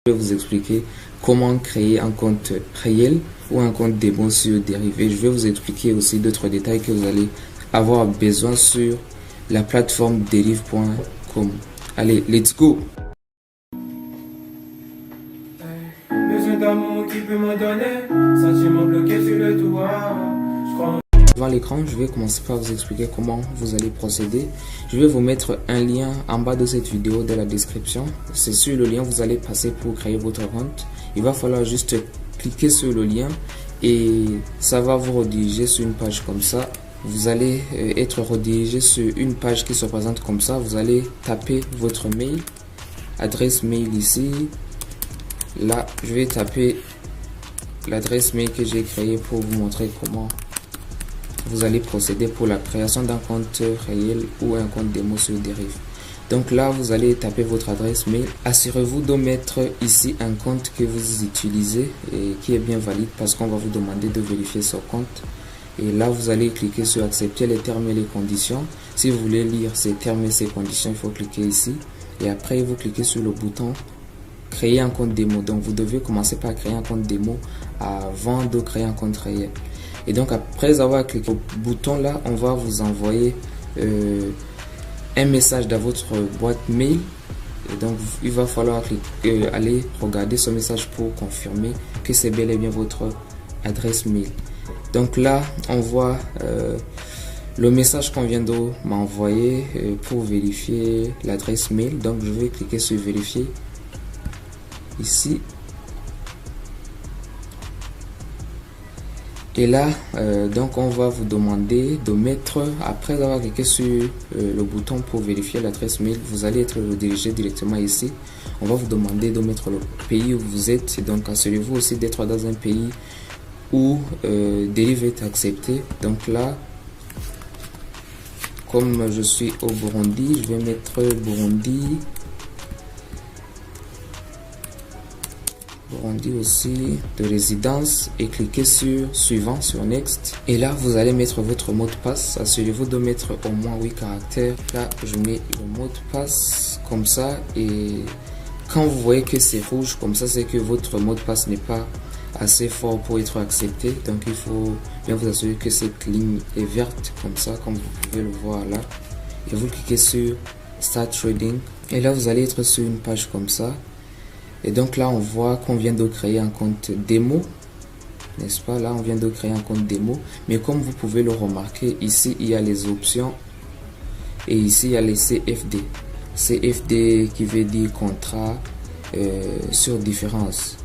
Je vais vous expliquer comment créer un compte réel ou un compte démo sur Derive. Je vais vous expliquer aussi d'autres détails que vous allez avoir besoin sur la plateforme derive.com. Allez, let's go! Besoin d'amour qui peut me donner, sentiment bloqué sur le toit. Devant l'écran, je vais commencer par vous expliquer comment vous allez procéder. Je vais vous mettre un lien en bas de cette vidéo dans la description. C'est sur le lien que vous allez passer pour créer votre compte. Il va falloir juste cliquer sur le lien et ça va vous rediriger sur une page comme ça. Vous allez être redirigé sur une page qui se présente comme ça. Vous allez taper votre mail, adresse mail ici. Là, je vais taper l'adresse mail que j'ai créée pour vous montrer comment vous allez procéder pour la création d'un compte réel ou un compte démo sur Derive. Donc là, vous allez taper votre adresse mail. Assurez-vous de mettre ici un compte que vous utilisez et qui est bien valide parce qu'on va vous demander de vérifier ce compte. Et là, vous allez cliquer sur accepter les termes et les conditions. Si vous voulez lire ces termes et ces conditions, il faut cliquer ici. Et après, vous cliquez sur le bouton créer un compte démo. Donc, vous devez commencer par créer un compte démo avant de créer un compte réel. Et donc après avoir cliqué au bouton là, on va vous envoyer un message dans votre boîte mail. Et donc il va falloir aller regarder ce message pour confirmer que c'est bel et bien votre adresse mail. Donc là, on voit le message qu'on vient de m'envoyer pour vérifier l'adresse mail. Donc je vais cliquer sur vérifier ici. Et là, donc on va vous demander de mettre, après avoir cliqué sur le bouton pour vérifier l'adresse mail, vous allez être redirigé directement ici. On va vous demander de mettre le pays où vous êtes. Et donc assurez-vous aussi d'être dans un pays où Derive est accepté. Donc là, comme je suis au Burundi, je vais mettre Burundi aussi de résidence et cliquer sur suivant, sur next. Et là vous allez mettre votre mot de passe. Assurez-vous de mettre au moins 8 caractères. Là je mets le mot de passe comme ça, et quand vous voyez que c'est rouge comme ça, c'est que votre mot de passe n'est pas assez fort pour être accepté. Donc il faut bien vous assurer que cette ligne est verte comme ça, comme vous pouvez le voir là, et vous cliquez sur start trading. Et là vous allez être sur une page comme ça. Et donc là, on voit qu'on vient de créer un compte démo, n'est-ce pas? Là, on vient de créer un compte démo. Mais comme vous pouvez le remarquer, ici, il y a les options. Et ici, il y a les CFD. CFD qui veut dire contrat sur différence.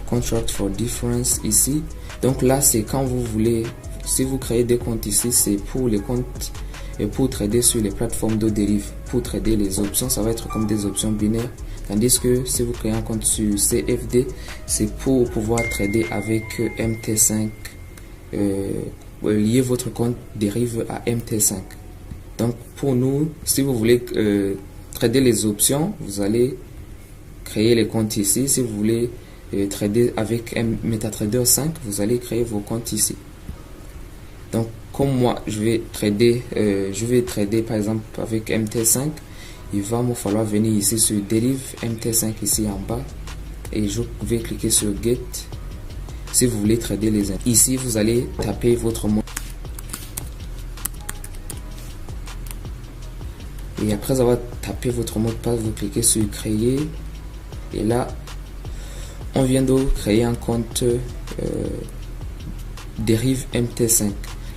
Contract for difference ici. Donc là, c'est quand vous voulez, si vous créez des comptes ici, c'est pour les comptes et pour trader sur les plateformes de Derive. Pour trader les options, ça va être comme des options binaires. Tandis que si vous créez un compte sur CFD, c'est pour pouvoir trader avec MT5, lier votre compte Derive à MT5. Donc pour nous, si vous voulez trader les options, vous allez créer les comptes ici. Si vous voulez trader avec MetaTrader 5, vous allez créer vos comptes ici. Donc comme moi, je vais trader par exemple avec MT5. Il va me falloir venir ici sur Derive MT5 ici en bas et je vais cliquer sur Get. Si vous voulez trader les ici, vous allez taper votre mot. Et après avoir tapé votre mot de passe, vous cliquez sur Créer. Et là, on vient de créer un compte Derive MT5.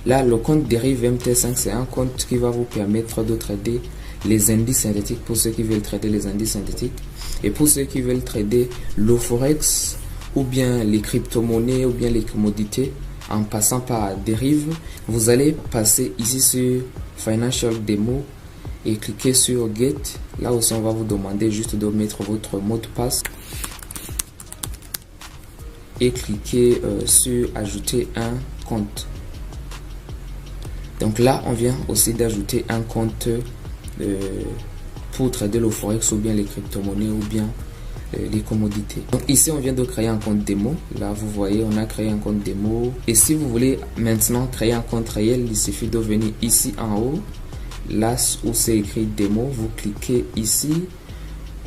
Là, le compte Derive MT5, c'est un compte qui va vous permettre de trader les indices synthétiques pour ceux qui veulent trader les indices synthétiques, et pour ceux qui veulent trader le forex ou bien les crypto-monnaies ou bien les commodités en passant par Derive. Vous allez passer ici sur Financial Demo et cliquer sur Get. Là aussi, on va vous demander juste de mettre votre mot de passe et cliquer sur Ajouter un compte. Donc là, on vient aussi d'ajouter un compte pour trader le forex ou bien les crypto-monnaies ou bien les commodités. Donc ici, on vient de créer un compte démo. Là, vous voyez, on a créé un compte démo. Et si vous voulez maintenant créer un compte réel, il suffit de venir ici en haut, là où c'est écrit démo, vous cliquez ici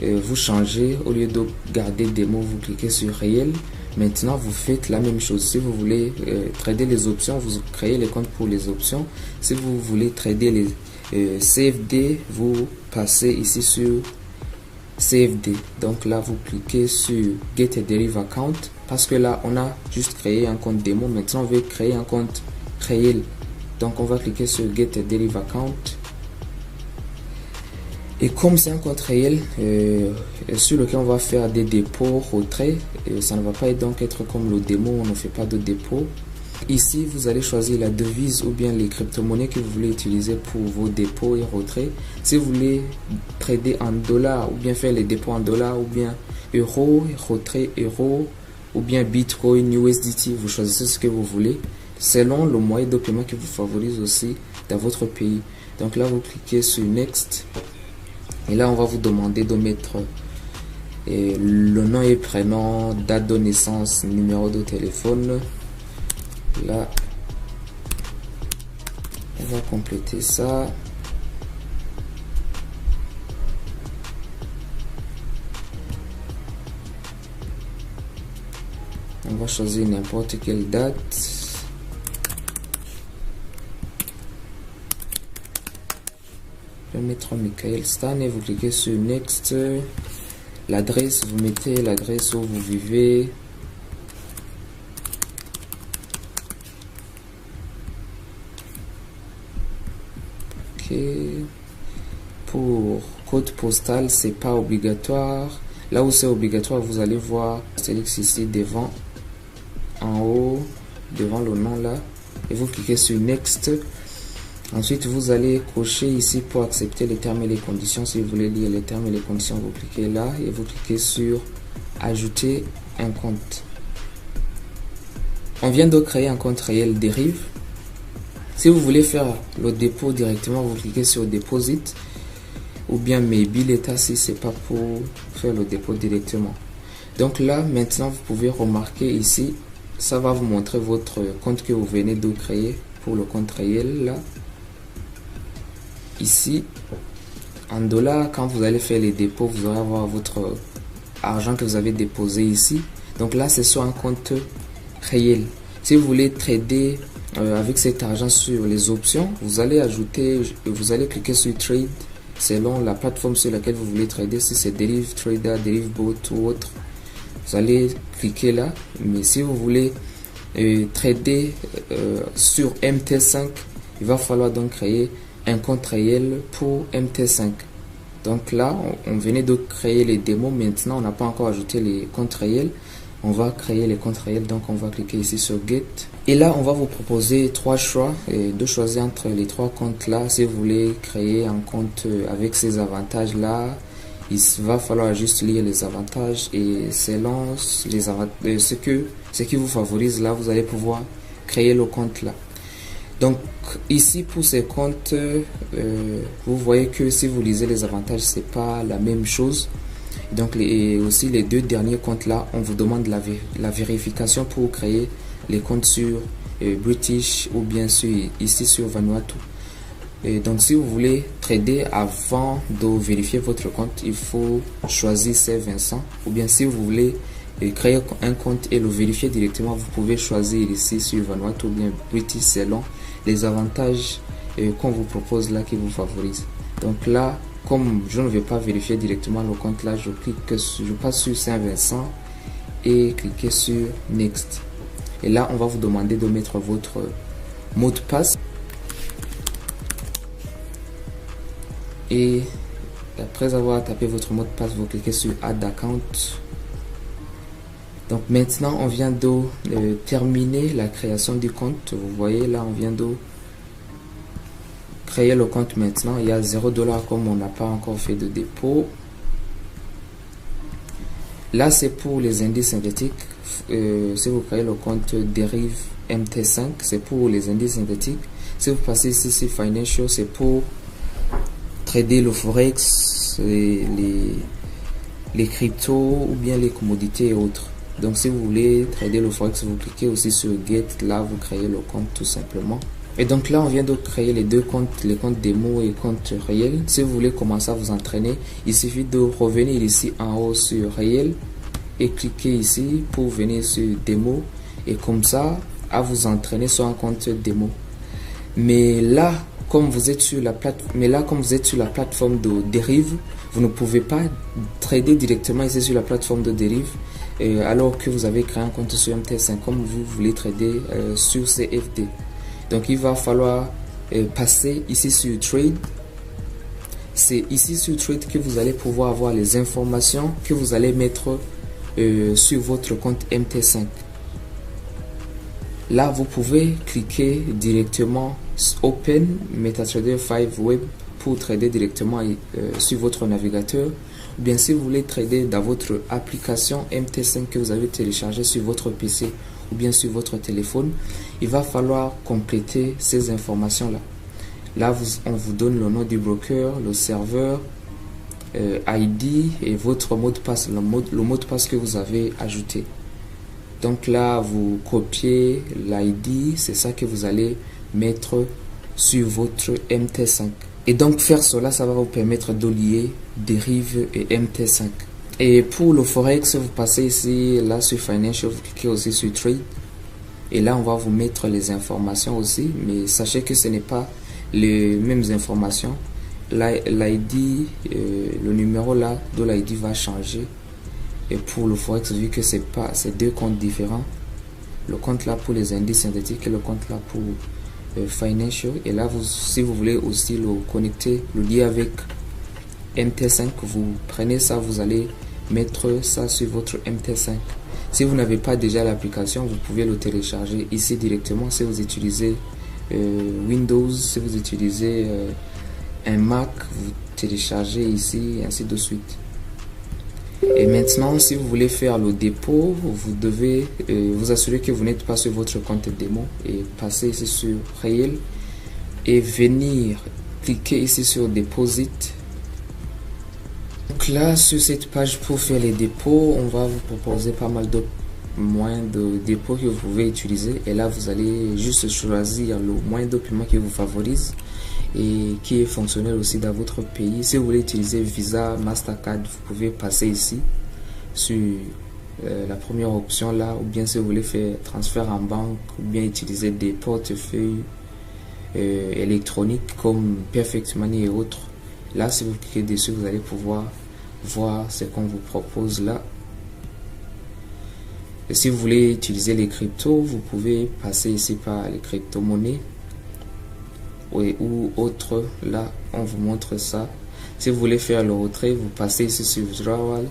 vous changez, au lieu de garder démo, vous cliquez sur réel. Maintenant, vous faites la même chose. Si vous voulez trader les options, vous créez les comptes pour les options. Si vous voulez trader les CFD, vous passez ici sur CFD. Donc là, vous cliquez sur Get a Derive Account parce que là, on a juste créé un compte démo. Maintenant, on veut créer un compte réel. Donc, on va cliquer sur Get a Derive Account. Et comme c'est un compte réel sur lequel on va faire des dépôts, retraits, ça ne va pas donc être comme le démo, on ne fait pas de dépôt. Ici, vous allez choisir la devise ou bien les crypto-monnaies que vous voulez utiliser pour vos dépôts et retraits. Si vous voulez trader en dollars ou bien faire les dépôts en dollars ou bien euros, retrait euros ou bien Bitcoin, USDT, vous choisissez ce que vous voulez selon le moyen de paiement qui vous favorise aussi dans votre pays. Donc là, vous cliquez sur Next. Et là, on va vous demander de mettre le nom et prénom, date de naissance, numéro de téléphone. Là, on va compléter ça. On va choisir n'importe quelle date. Je vais mettre Michael Stan et vous cliquez sur Next. L'adresse, vous mettez l'adresse où vous vivez. Ok. Pour code postal, c'est pas obligatoire. Là où c'est obligatoire, vous allez voir Astérix ici devant, en haut, devant le nom là. Et vous cliquez sur Next. Ensuite, vous allez cocher ici pour accepter les termes et les conditions. Si vous voulez lire les termes et les conditions, vous cliquez là et vous cliquez sur ajouter un compte. On vient de créer un compte réel Derive. Si vous voulez faire le dépôt directement, vous cliquez sur Deposit ou bien Maybe l'état si c'est pas pour faire le dépôt directement. Donc là, maintenant, vous pouvez remarquer ici, ça va vous montrer votre compte que vous venez de créer pour le compte réel là. Ici, en dollars, quand vous allez faire les dépôts, vous allez avoir votre argent que vous avez déposé ici. Donc là, c'est sur un compte réel. Si vous voulez trader avec cet argent sur les options, vous allez cliquer sur Trade selon la plateforme sur laquelle vous voulez trader. Si c'est Derive Trader, Derive Bot ou autre, vous allez cliquer là. Mais si vous voulez trader sur MT5, il va falloir donc créer un compte réel pour MT5. Donc là, on venait de créer les démos. Maintenant, on n'a pas encore ajouté les comptes réels. On va créer les comptes réels. Donc, on va cliquer ici sur Get. Et là, on va vous proposer trois choix et de choisir entre les trois comptes là. Si vous voulez créer un compte avec ces avantages là, il va falloir juste lire les avantages et selon ce qui vous favorise là, vous allez pouvoir créer le compte là. Donc ici pour ces comptes, vous voyez que si vous lisez les avantages, c'est pas la même chose. Donc aussi les deux derniers comptes là, on vous demande la vérification pour créer les comptes sur British ou bien sûr ici sur Vanuatu. Et donc si vous voulez trader avant de vérifier votre compte, il faut choisir Saint-Vincent. Ou bien si vous voulez créer un compte et le vérifier directement, vous pouvez choisir ici sur Vanuatu ou bien British selon les avantages qu'on vous propose là qui vous favorisent. Donc là, comme je ne vais pas vérifier directement le compte là, je passe sur Saint-Vincent et cliquer sur Next. Et là, on va vous demander de mettre votre mot de passe. Et après avoir tapé votre mot de passe, vous cliquez sur Add Account. Donc maintenant, on vient de terminer la création du compte. Vous voyez là, on vient de créer le compte maintenant. Il y a 0 $ comme on n'a pas encore fait de dépôt. Là, c'est pour les indices synthétiques. Si vous créez le compte Derive MT5, c'est pour les indices synthétiques. Si vous passez ici sur Financial, c'est pour trader le forex, les cryptos ou bien les commodités et autres. Donc si vous voulez trader le forex, vous cliquez aussi sur Get. Là, vous créez le compte tout simplement. Et donc là, on vient de créer les deux comptes, les comptes démo et compte réel. Si vous voulez commencer à vous entraîner, il suffit de revenir ici en haut sur réel et cliquer ici pour venir sur démo et comme ça, à vous entraîner sur un compte démo. Mais là, comme vous êtes sur la plateforme de dérive, vous ne pouvez pas trader directement ici sur la plateforme de dérive alors que vous avez créé un compte sur MT5 comme vous voulez trader sur CFD. Donc il va falloir passer ici sur Trade. C'est ici sur Trade que vous allez pouvoir avoir les informations que vous allez mettre sur votre compte MT5. Là, vous pouvez cliquer directement Open MetaTrader 5 Web pour trader directement sur votre navigateur. Ou bien si vous voulez trader dans votre application MT5 que vous avez téléchargé sur votre PC ou bien sur votre téléphone, il va falloir compléter ces informations-là. Là, on vous donne le nom du broker, le serveur, ID et votre mot de passe, le mot de passe que vous avez ajouté. Donc là, vous copiez l'ID, c'est ça que vous allez mettre sur votre MT5. Et donc faire cela, ça va vous permettre de lier dérive et MT5. Et pour le Forex, vous passez ici, là sur Financial, vous cliquez aussi sur Trade. Et là, on va vous mettre les informations aussi, mais sachez que ce n'est pas les mêmes informations. L'ID, le numéro là de l'ID va changer. Et pour le Forex, vu que c'est deux comptes différents, le compte là pour les indices synthétiques et le compte là pour Financial. Et là, si vous voulez aussi le connecter, le lier avec MT5, vous prenez ça, vous allez mettre ça sur votre MT5. Si vous n'avez pas déjà l'application, vous pouvez le télécharger ici directement. Si vous utilisez Windows, si vous utilisez un Mac, vous téléchargez ici, ainsi de suite. Et maintenant, si vous voulez faire le dépôt, vous devez vous assurer que vous n'êtes pas sur votre compte démo et passer ici sur réel et venir cliquer ici sur Deposit. Donc là, sur cette page pour faire les dépôts, on va vous proposer pas mal de moyens de dépôt que vous pouvez utiliser. Et là, vous allez juste choisir le moyen de paiement qui vous favorise et qui est fonctionnel aussi dans votre pays. Si vous voulez utiliser Visa, Mastercard, vous pouvez passer ici sur la première option là, ou bien si vous voulez faire transfert en banque, ou bien utiliser des portefeuilles électroniques comme Perfect Money et autres. Là, si vous cliquez dessus, vous allez pouvoir voir ce qu'on vous propose là. Et si vous voulez utiliser les cryptos, vous pouvez passer ici par les crypto-monnaies ou autres. Là, on vous montre ça. Si vous voulez faire le retrait, vous passez ici sur Withdrawal.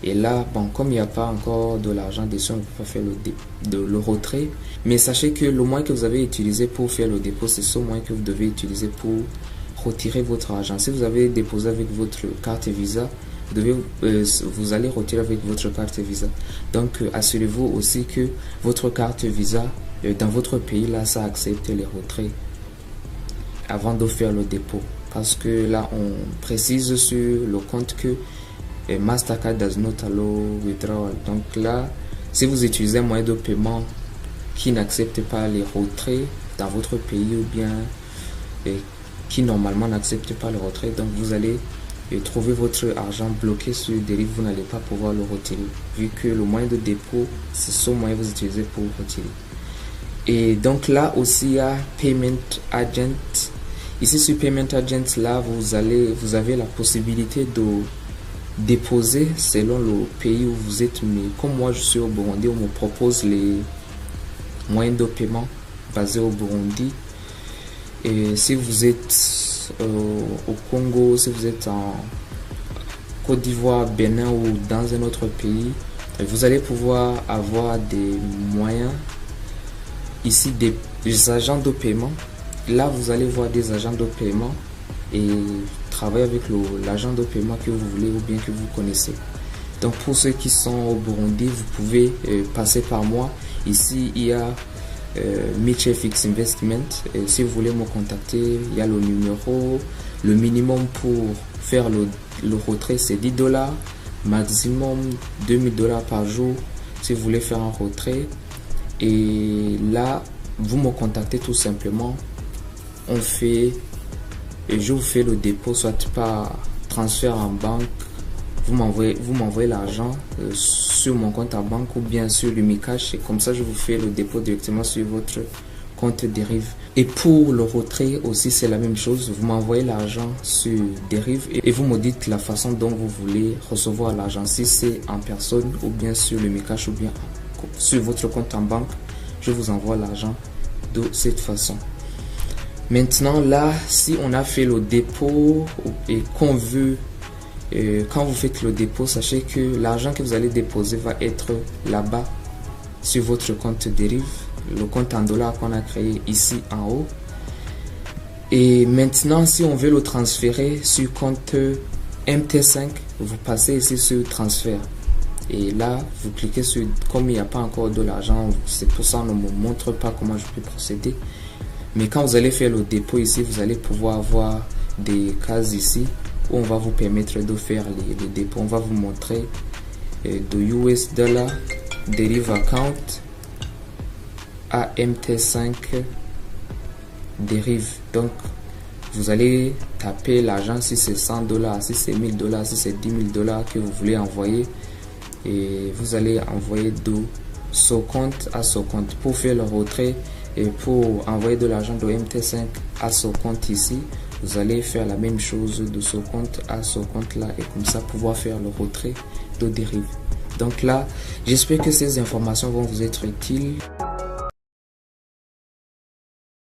Et là, bon, comme il n'y a pas encore de l'argent dessus, on ne peut pas faire le retrait. Mais sachez que le moyen que vous avez utilisé pour faire le dépôt, c'est ce moyen que vous devez utiliser pour retirer votre argent. Si vous avez déposé avec votre carte Visa, vous allez retirer avec votre carte Visa. Donc, assurez-vous aussi que votre carte Visa, dans votre pays, là, ça accepte les retraits avant de faire le dépôt. Parce que là, on précise sur le compte que Mastercard does not allow withdrawal. Donc là, si vous utilisez un moyen de paiement qui n'accepte pas les retraits dans votre pays ou bien qui normalement n'accepte pas le retrait, donc vous allez trouver votre argent bloqué sur dérive, vous n'allez pas pouvoir le retirer vu que le moyen de dépôt, c'est ce moyen que vous utilisez pour retirer. Et donc là aussi, il y a Payment Agent. Ici sur Payment Agent, là, vous avez la possibilité de déposer selon le pays où vous êtes. Mais comme moi, je suis au Burundi, on me propose les moyens de paiement basés au Burundi. Et si vous êtes au Congo, si vous êtes en Côte d'Ivoire, Bénin ou dans un autre pays, vous allez pouvoir avoir des moyens ici, des agents de paiement. Là, vous allez voir des agents de paiement et travailler avec l'agent de paiement que vous voulez ou bien que vous connaissez. Donc, pour ceux qui sont au Burundi, vous pouvez passer par moi. Ici, il y a MitchFX Investment. Et si vous voulez me contacter, il y a le numéro. Le minimum pour faire le retrait, c'est $10. Maximum $2000 par jour si vous voulez faire un retrait. Et là, vous me contactez tout simplement je vous fais le dépôt soit par transfert en banque, vous m'envoyez l'argent sur mon compte en banque ou bien sur l'Umicash, et comme ça je vous fais le dépôt directement sur votre compte Deriv. Et pour le retrait aussi c'est la même chose, vous m'envoyez l'argent sur Deriv et vous me dites la façon dont vous voulez recevoir l'argent, si c'est en personne ou bien sur l'Umicash ou bien sur votre compte en banque, je vous envoie l'argent de cette façon. Maintenant là, si on a fait le dépôt et qu'on veut, quand vous faites le dépôt, sachez que l'argent que vous allez déposer va être là-bas sur votre compte Deriv, le compte en dollars qu'on a créé ici en haut. Et maintenant, si on veut le transférer sur compte MT5, vous passez ici sur transfert. Et là, vous cliquez sur, comme il n'y a pas encore de l'argent, c'est pour ça qu'on ne me montre pas comment je peux procéder. Mais quand vous allez faire le dépôt ici, vous allez pouvoir avoir des cases ici où on va vous permettre de faire les dépôts. On va vous montrer de US dollar Deriv account à MT5 Deriv. Donc, vous allez taper l'argent si c'est 100 $, si c'est 1000 $, si c'est 10 000 $ que vous voulez envoyer. Et vous allez envoyer de ce compte à ce compte. Pour faire le retrait et pour envoyer de l'argent de MT5 à ce compte ici, vous allez faire la même chose de ce compte à ce compte là, et comme ça pouvoir faire le retrait de Deriv. Donc là, j'espère que ces informations vont vous être utiles.